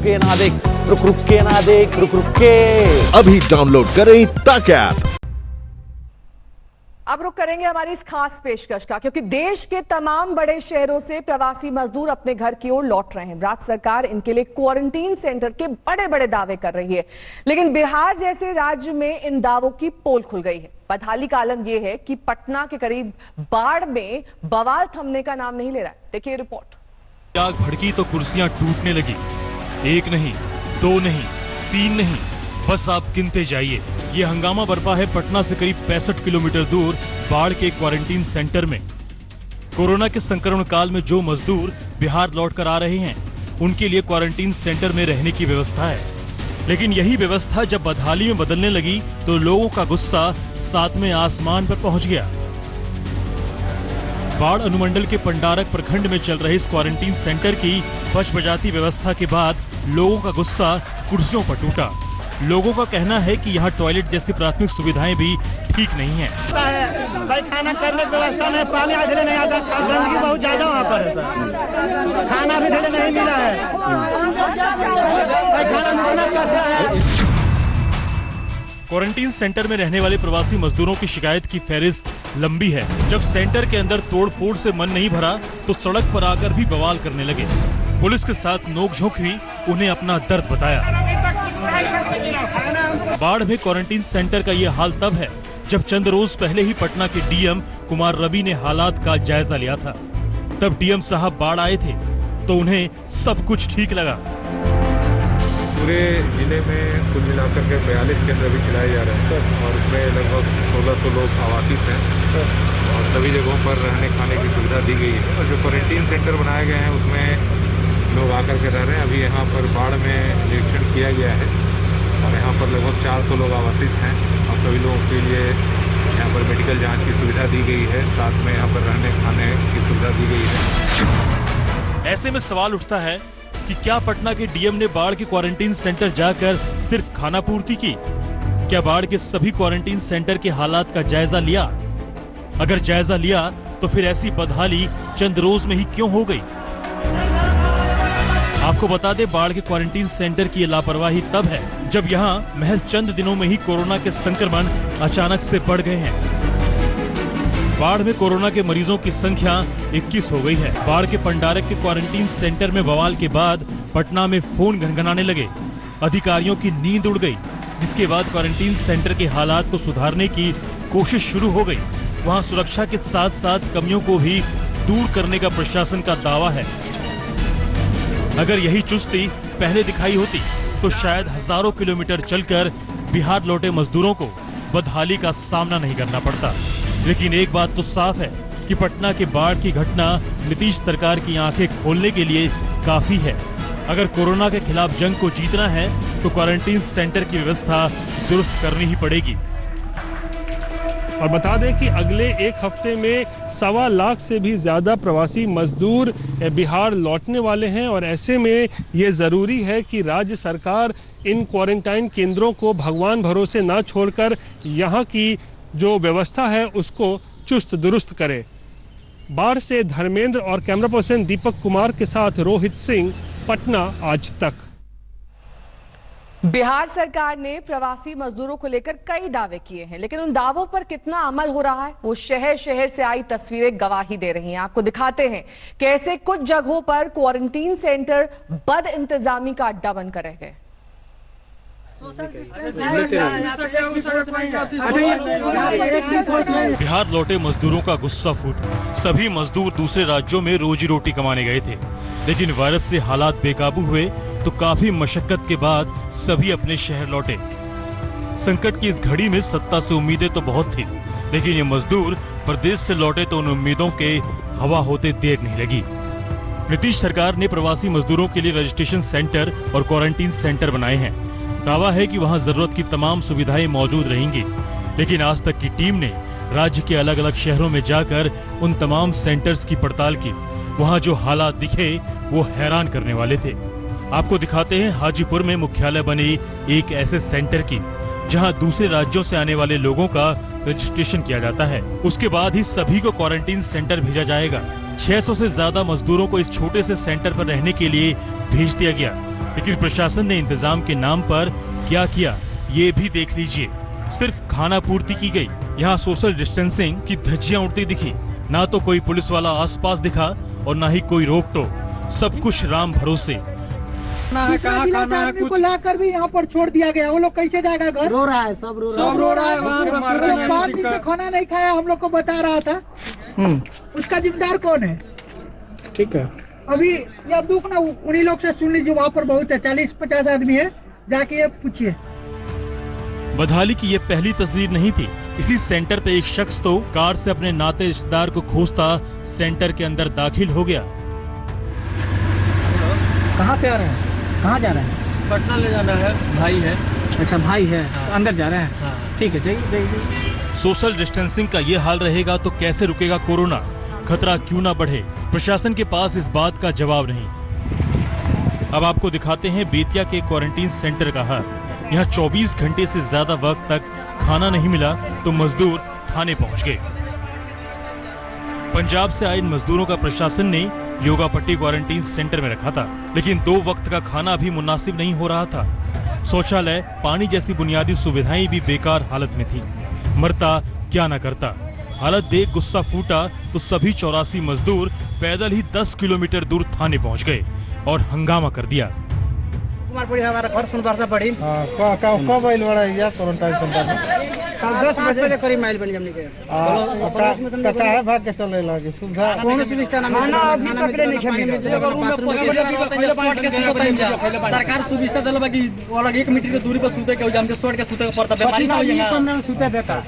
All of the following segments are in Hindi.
के ना देख, रुक के ना देख, रुक के। अभी डाउनलोड करें तक ऐप। अब रुक करेंगे हमारी इस खास पेशकश का, क्योंकि देश के तमाम बड़े शहरों से प्रवासी मजदूर अपने घर की ओर लौट रहे हैं। राज्य सरकार इनके लिए क्वारंटीन सेंटर के बड़े बड़े दावे कर रही है, लेकिन बिहार जैसे राज्य में इन दावों की पोल खुल गई है। बदहाली का आलम यह है कि पटना के करीब बाढ़ में बवाल थमने का नाम नहीं ले रहा है। देखिए रिपोर्ट। आग भड़की तो कुर्सियां टूटने लगी। एक नहीं, दो नहीं, तीन नहीं, बस आप गिनते जाइए। ये हंगामा बरपा है पटना से करीब 65 किलोमीटर दूर बाढ़ के क्वारंटीन सेंटर में। कोरोना के संक्रमण काल में जो मजदूर बिहार लौट कर आ रहे हैं, उनके लिए क्वारंटीन सेंटर में रहने की व्यवस्था है। लेकिन यही व्यवस्था जब बदहाली में बदलने लगी तो लोगों का गुस्सा सातवें आसमान पर पहुंच गया। बाढ़ अनुमंडल के पंडारक प्रखंड में चल रहे इस क्वारंटीन सेंटर की बच-बजाती व्यवस्था के बाद लोगों का गुस्सा कुर्सियों पर टूटा। लोगों का कहना है कि यहाँ टॉयलेट जैसी प्राथमिक सुविधाएं भी ठीक नहीं है। भाई खाना करने की व्यवस्था नहीं, पानी आधे नहीं आता, गंदगी बहुत ज्यादा वहाँ पर है सर। खाना भी धीरे नहीं मिला है, खाना मिलना कचरा है। क्वारंटीन सेंटर में रहने वाले प्रवासी मजदूरों की शिकायत की फहरिस्त लंबी है। जब सेंटर के अंदर तोड़फोड़ से मन नहीं भरा तो सड़क पर आकर भी बवाल करने लगे। पुलिस के साथ नोकझोंक हुई, उन्हें अपना दर्द बताया। बाढ़ में क्वारंटीन सेंटर का ये हाल तब है जब चंद रोज पहले ही पटना के डीएम कुमार रवि ने हालात का जायजा लिया था। तब डीएम साहब बाढ़ आए थे तो उन्हें सब कुछ ठीक लगा। पूरे जिले में कुल मिलाकर के 42 केंद्र भी चलाए जा रहे हैं और उसमें लगभग 1600 लोग आवासित हैं और सभी जगहों पर रहने खाने की सुविधा दी गई है। और जो क्वारंटीन सेंटर बनाए गए हैं उसमें लोग आकर के रह रहे हैं। अभी यहाँ पर बाढ़ में निरीक्षण किया गया है और यहाँ पर लगभग 400 लोग आवासित हैं और सभी लोगों के लिए यहाँ पर मेडिकल जांच की सुविधा दी गई है, साथ में यहाँ पर रहने खाने की सुविधा दी गई है। ऐसे में सवाल उठता है कि क्या पटना के डीएम ने बाढ़ के क्वारंटीन सेंटर जाकर सिर्फ खाना पूर्ति की? क्या बाढ़ के सभी क्वारंटीन सेंटर के हालात का जायजा लिया? अगर जायजा लिया तो फिर ऐसी बदहाली चंद रोज में ही क्यों हो गई? आपको बता दें, बाढ़ के क्वारंटीन सेंटर की लापरवाही तब है जब यहाँ महज चंद दिनों में ही कोरोना के संक्रमण अचानक से बढ़ गए हैं। बाढ़ में कोरोना के मरीजों की संख्या 21 हो गई है। बाढ़ के पंडारक के क्वारंटीन सेंटर में बवाल के बाद पटना में फोन घनघनाने लगे। अधिकारियों की नींद उड़ गई, जिसके बाद क्वारंटीन सेंटर के हालात को सुधारने की कोशिश शुरू हो गई। वहाँ सुरक्षा के साथ साथ कमियों को भी दूर करने का प्रशासन का दावा है। अगर यही चुस्ती पहले दिखाई होती तो शायद हजारों किलोमीटर चलकर बिहार लौटे मजदूरों को बदहाली का सामना नहीं करना पड़ता। लेकिन एक बात तो साफ है कि पटना के बाढ़ की घटना नीतीश सरकार की आंखें खोलने के लिए काफी है। अगर कोरोना के खिलाफ जंग को जीतना है तो क्वारंटीन सेंटर की व्यवस्था दुरुस्त करनी ही पड़ेगी। और बता दें कि अगले एक हफ्ते में 1.25 लाख से भी ज़्यादा प्रवासी मजदूर बिहार लौटने वाले हैं और ऐसे में ये ज़रूरी है कि राज्य सरकार इन क्वारंटाइन केंद्रों को भगवान भरोसे ना छोड़कर यहाँ की जो व्यवस्था है उसको चुस्त दुरुस्त करे। बाढ़ से धर्मेंद्र और कैमरा पर्सन दीपक कुमार के साथ रोहित सिंह, पटना आज तक। बिहार सरकार ने प्रवासी मजदूरों को लेकर कई दावे किए हैं, लेकिन उन दावों पर कितना अमल हो रहा है वो शहर शहर से आई तस्वीरें गवाही दे रही हैं। आपको दिखाते हैं कैसे कुछ जगहों पर क्वारंटीन सेंटर बद इंतजामी का अड्डा बनकर रह गए। बिहार लौटे मजदूरों का गुस्सा फूटा। सभी मजदूर दूसरे राज्यों में रोजी रोटी कमाने गए थे, लेकिन वायरस से हालात बेकाबू हुए तो काफी मशक्कत के बाद सभी अपने शहर लौटे। संकट की इस घड़ी में सत्ता से उम्मीदें तो बहुत थी, लेकिन ये मजदूर प्रदेश से लौटे तो उन उम्मीदों के हवा होते देर नहीं लगी। नीतीश सरकार ने प्रवासी मजदूरों के लिए रजिस्ट्रेशन सेंटर और क्वारंटीन सेंटर बनाए हैं। दावा है कि वहां जरूरत की तमाम सुविधाएं मौजूद रहेंगी, लेकिन आज तक की टीम ने राज्य के अलग अलग शहरों में जाकर उन तमाम सेंटर्स की पड़ताल की। वहां जो हालात दिखे वो हैरान करने वाले थे। आपको दिखाते हैं हाजीपुर में मुख्यालय बने एक ऐसे सेंटर की जहां दूसरे राज्यों से आने वाले लोगों का रजिस्ट्रेशन किया जाता है। उसके बाद ही सभी को क्वारंटीन सेंटर भेजा जाएगा। 600 से ज्यादा मजदूरों को इस छोटे से सेंटर पर रहने के लिए भेज दिया गया। लेकिन प्रशासन ने इंतजाम के नाम पर क्या किया ये भी देख लीजिए। सिर्फ खाना पूर्ति की गई, यहाँ सोशल डिस्टेंसिंग की धज्जियां उड़ती दिखी। ना तो कोई पुलिस वाला आसपास दिखा और ना ही कोई रोक टोक, सब कुछ राम भरोसे। आदमी को लाकर भी यहाँ पर छोड़ दिया गया, वो लोग कैसे जाएगा घर? रो रहा है, सब रो रहा है। वो लोग 5 दिन से खाना नहीं खाया, हम लोग को बता रहा था। उसका जिम्मेदार कौन है? ठीक है, अभी यह दुख ना उन्हीं लोग से सुन लीजिए, वहाँ पर बहुत है, 40-50 आदमी है, जाके ये पूछिए। बदहाली की ये पहली तस्वीर नहीं थी। इसी सेंटर पे एक शख्स तो कार से अपने नाते रिश्तेदार को खोजता सेंटर के अंदर दाखिल हो गया। कहाँ से आ रहे हैं, कहाँ जा रहे हैं? पटना ले जाना है, भाई है। अच्छा, भाई है, अंदर जा रहे हैं। ठीक है, जाइए। सोशल डिस्टेंसिंग का ये हाल रहेगा तो कैसे रुकेगा कोरोना? खतरा क्यों ना बढ़े? प्रशासन के पास इस बात का जवाब नहीं। अब आपको दिखाते हैं बेतिया के क्वारंटीन सेंटर का हाल। यहाँ 24 घंटे से ज्यादा वक्त तक खाना नहीं मिला तो मजदूर थाने पहुंच गए। पंजाब से आए इन मजदूरों का प्रशासन ने योगापट्टी क्वारंटीन सेंटर में रखा था, लेकिन 2 वक्त का खाना भी मुनासिब नहीं हो रहा था। शौचालय, पानी जैसी बुनियादी सुविधाएं भी बेकार हालत में थी। मरता क्या न करता। हालत देख गुस्सा फूटा तो सभी 84 मजदूर पैदल ही 10 किलोमीटर दूर थाने पहुंच गए और हंगामा कर दिया। कुमारपुरी हमारा घर सुनबरसा पड़ी। कब आइल बड़ा या क्वारंटाइन सेंटर में? 10 बजे करीब माइल बनी हमने के। कता है भाग के चले लागे सुविधा कौन सुविधा ना खाना अभी तक नहीं खेले। सरकार सुविधा दल बाकी अलग 1 मीटर के दूरी पर सुते के जाम के सोट के सुते पड़ता, बीमारी ना हो जाएगा। सुते बेटा।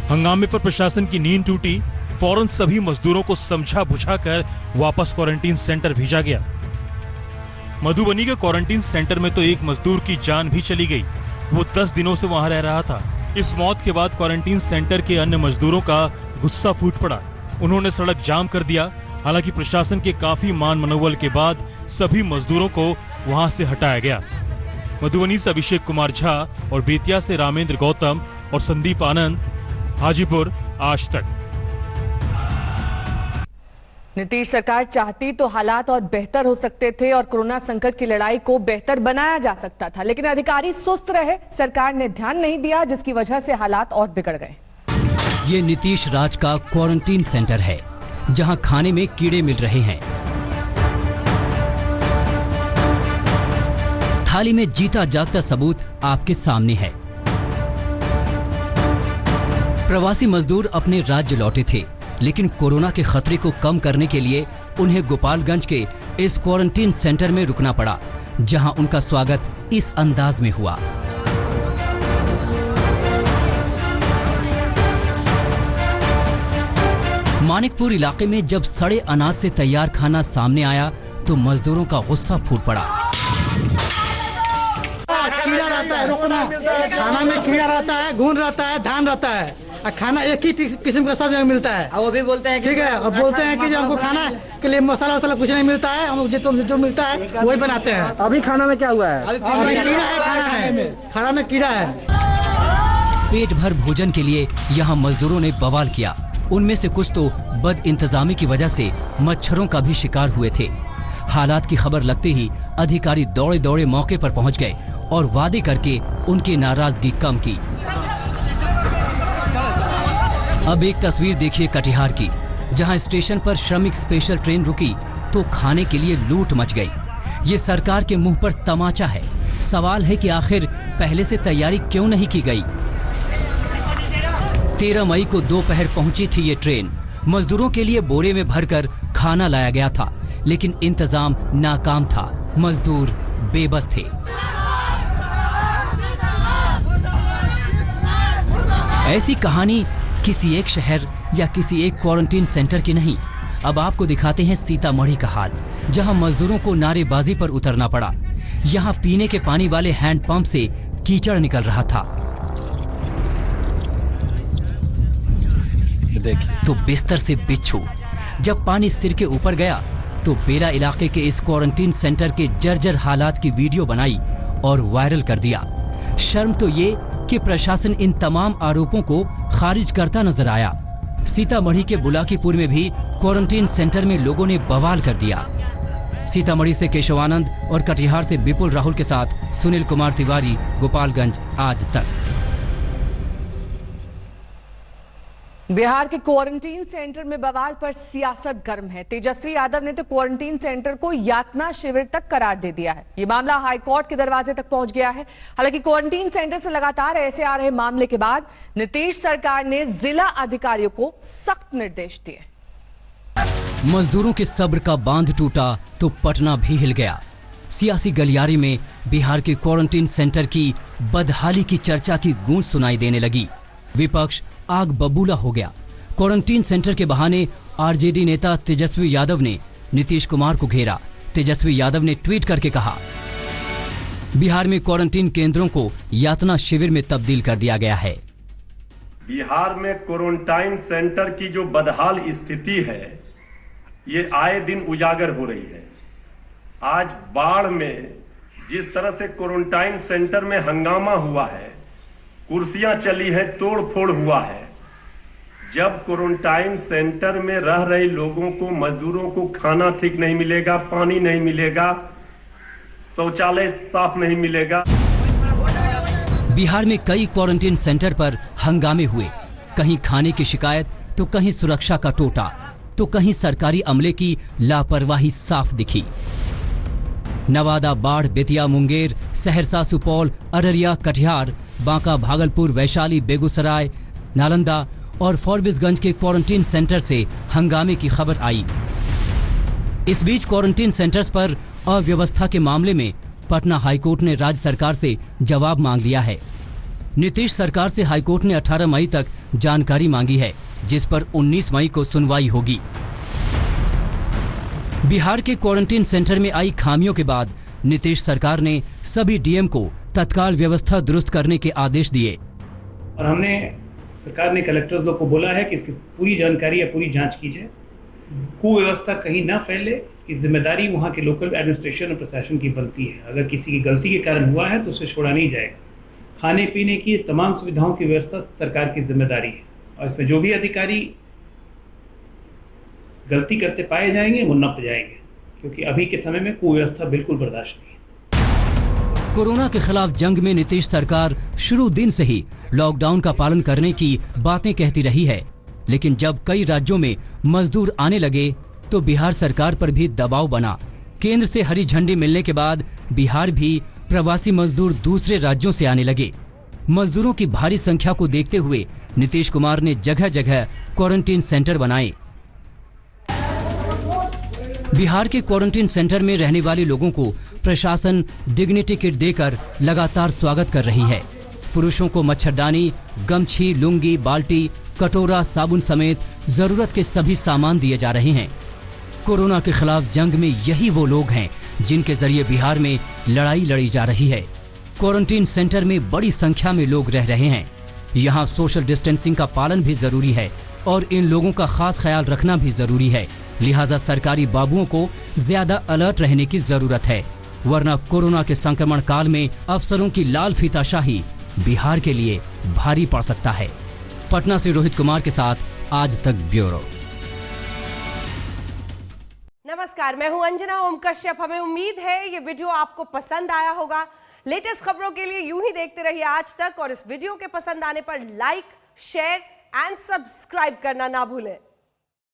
हंगामे पर प्रशासन की नींद टूटी। फौरन सभी मजदूरों को समझा बुझाकर वापस क्वारंटीन सेंटर भेजा गया। मधुबनी के क्वारंटीन सेंटर में तो एक मजदूर की जान भी चली गई। वो 10 दिनों से वहां रह रहा था। इस मौत के बाद क्वारंटीन सेंटर के अन्य मजदूरों का गुस्सा फूट पड़ा। उन्होंने सड़क जाम कर दिया। हालांकि प्रशासन के काफी मान मनोबल के बाद सभी मजदूरों को वहां से हटाया गया। मधुबनी से अभिषेक कुमार झा और बेतिया से रामेंद्र गौतम और संदीप आनंद, हाजीपुर, आज तक। नीतीश सरकार चाहती तो हालात और बेहतर हो सकते थे और कोरोना संकट की लड़ाई को बेहतर बनाया जा सकता था, लेकिन अधिकारी सुस्त रहे, सरकार ने ध्यान नहीं दिया, जिसकी वजह से हालात और बिगड़ गए। ये नीतीश राज का क्वारंटीन सेंटर है, जहां खाने में कीड़े मिल रहे हैं। थाली में जीता जागता सबूत आपके सामने है। प्रवासी मजदूर अपने राज्य लौटे थे, लेकिन कोरोना के खतरे को कम करने के लिए उन्हें गोपालगंज के इस क्वारंटीन सेंटर में रुकना पड़ा, जहां उनका स्वागत इस अंदाज में हुआ। मानिकपुर इलाके में जब सड़े अनाज से तैयार खाना सामने आया तो मजदूरों का गुस्सा फूट पड़ा। कीड़ा रहता है, रोकना खाना में कीड़ा रहता है, घुन रहता है, धान रहता है, खाना एक ही किस्म का सब जगह मिलता है। वो भी बोलते हैं ठीक है, और बोलते हैं कि जो हमको खाना के लिए मसाला वसाला कुछ नहीं मिलता है, हम जो मिलता है वही बनाते हैं। अभी खाना में क्या हुआ है? अभी कीड़ा है, खाना में कीड़ा है। पेट भर भोजन के लिए यहाँ मजदूरों ने बवाल किया। उनमें से कुछ तो बद इंतजामी की वजह से मच्छरों का भी शिकार हुए थे। हालात की खबर लगते ही अधिकारी दौड़े दौड़े मौके पर पहुंच गए और वादे करके उनकी नाराजगी कम की। अब एक तस्वीर देखिए कटिहार की, जहां स्टेशन पर श्रमिक स्पेशल ट्रेन रुकी तो खाने के लिए लूट मच गई। ये सरकार के मुंह पर तमाचा है। सवाल है कि आखिर पहले से तैयारी क्यों नहीं की गई? 13 मई को दोपहर पहुंची थी ये ट्रेन। मजदूरों के लिए बोरे में भरकर खाना लाया गया था, लेकिन इंतजाम नाकाम था। मजदूर बेबस थे। ऐसी कहानी किसी एक शहर या किसी एक क्वारंटीन सेंटर की नहीं। अब आपको दिखाते हैं सीतामढ़ी का हाल, जहां मजदूरों को नारेबाजी पर उतरना पड़ा। यहां पीने के पानी वाले हैंडपंप से कीचड़ निकल रहा था। तो बिस्तर से बिच्छू। जब पानी सिर के ऊपर गया तो बेला इलाके के इस क्वारंटीन सेंटर के जर्जर हालात की वीडियो बनाई और वायरल कर दिया। शर्म तो ये कि प्रशासन इन तमाम आरोपों को खारिज करता नजर आया। सीतामढ़ी के बुलाकीपुर में भी क्वारंटीन सेंटर में लोगों ने बवाल कर दिया। सीतामढ़ी से केशवानंद और कटिहार से विपुल राहुल के साथ सुनील कुमार तिवारी, गोपालगंज, आज तक। बिहार के क्वारंटीन सेंटर में बवाल पर सियासत गर्म है। तेजस्वी यादव ने तो क्वारंटीन सेंटर को यातना शिविर तक करार दे दिया है। ये मामला हाईकोर्ट के दरवाजे तक पहुंच गया है। हालांकि क्वारंटीन सेंटर से लगातार ऐसे आ रहे मामले के बाद नीतीश सरकार ने जिला अधिकारियों को सख्त निर्देश दिए। मजदूरों के सब्र का बांध टूटा तो पटना भी हिल गया। सियासी गलियारे में बिहार के क्वारंटीन सेंटर की बदहाली की चर्चा की गूंज सुनाई देने लगी। विपक्ष आग बबूला हो गया। क्वारंटीन सेंटर के बहाने आरजेडी नेता तेजस्वी यादव ने नीतीश कुमार को घेरा। तेजस्वी यादव ने ट्वीट करके कहा, बिहार में क्वारंटीन केंद्रों को यातना शिविर में तब्दील कर दिया गया है। बिहार में क्वारंटाइन सेंटर की जो बदहाल स्थिति है, ये आए दिन उजागर हो रही है। आज बाढ़ में जिस तरह से क्वारंटाइन सेंटर में हंगामा हुआ है, कुर्सियां चली हैं, तोड़ फोड़ हुआ है। जब क्वारंटाइन सेंटर में रह रहे लोगों को, मजदूरों को खाना ठीक नहीं मिलेगा, पानी नहीं मिलेगा, शौचालय साफ नहीं मिलेगा। बिहार में कई क्वारंटीन सेंटर पर हंगामे हुए। कहीं खाने की शिकायत तो कहीं सुरक्षा का टोटा तो कहीं सरकारी अमले की लापरवाही साफ दिखी। नवादा, बाढ़, बेतिया, मुंगेर, सहरसा, सुपौल, अररिया, कटिहार, बांका, भागलपुर, वैशाली, बेगूसराय, नालंदा और फॉरबिसगंज के क्वारंटीन सेंटर से हंगामे की खबर आई। इस बीच क्वारंटीन सेंटर्स पर अव्यवस्था के मामले में पटना हाईकोर्ट ने राज्य सरकार से जवाब मांग लिया है। नीतीश सरकार से हाईकोर्ट ने 18 मई तक जानकारी मांगी है, जिस पर 19 मई को सुनवाई होगी। बिहार के क्वारंटीन सेंटर में आई खामियों के बाद नीतीश सरकार ने सभी डीएम को तत्काल व्यवस्था दुरुस्त करने के आदेश दिए। और हमने सरकार ने कलेक्टर्स लोग को बोला है कि इसकी पूरी जानकारी या पूरी जांच कीजिए, कुव्यवस्था कहीं ना फैले। इसकी जिम्मेदारी वहाँ के लोकल एडमिनिस्ट्रेशन और प्रशासन की बनती है। अगर किसी की गलती के कारण हुआ है तो उसे छोड़ा नहीं जाएगा। खाने पीने की तमाम सुविधाओं की व्यवस्था सरकार की जिम्मेदारी है और इसमें जो भी अधिकारी गलती करते पाए जाएंगे वो नप जाएंगे, क्योंकि अभी के समय में कुव्यवस्था बिल्कुल बर्दाश्त नहीं है। कोरोना के खिलाफ जंग में नीतीश सरकार शुरू दिन से ही लॉकडाउन का पालन करने की बातें कहती रही है, लेकिन जब कई राज्यों में मजदूर आने लगे तो बिहार सरकार पर भी दबाव बना। केंद्र से हरी झंडी मिलने के बाद बिहार भी प्रवासी मजदूर दूसरे राज्यों से आने लगे। मजदूरों की भारी संख्या को देखते हुए नीतीश कुमार ने जगह जगह क्वारंटीन सेंटर बनाए। बिहार के क्वारंटीन सेंटर में रहने वाले लोगों को प्रशासन डिग्निटी किट देकर लगातार स्वागत कर रही है। पुरुषों को मच्छरदानी, गमछी, लुंगी, बाल्टी, कटोरा, साबुन समेत जरूरत के सभी सामान दिए जा रहे हैं। कोरोना के खिलाफ जंग में यही वो लोग हैं जिनके जरिए बिहार में लड़ाई लड़ी जा रही है। क्वारंटीन सेंटर में बड़ी संख्या में लोग रह रहे हैं। यहाँ सोशल डिस्टेंसिंग का पालन भी जरूरी है और इन लोगों का खास ख्याल रखना भी जरूरी है। लिहाजा सरकारी बाबुओं को ज्यादा अलर्ट रहने की जरूरत है, वरना कोरोना के संक्रमण काल में अफसरों की लाल फीताशाही बिहार के लिए भारी पड़ सकता है। पटना से रोहित कुमार के साथ आज तक ब्यूरो। नमस्कार, मैं हूं अंजना ओम कश्यप। हमें उम्मीद है ये वीडियो आपको पसंद आया होगा। लेटेस्ट खबरों के लिए यूं ही देखते रहिए आज तक और इस वीडियो के पसंद आने पर लाइक, शेयर एंड सब्सक्राइब करना ना भूलें।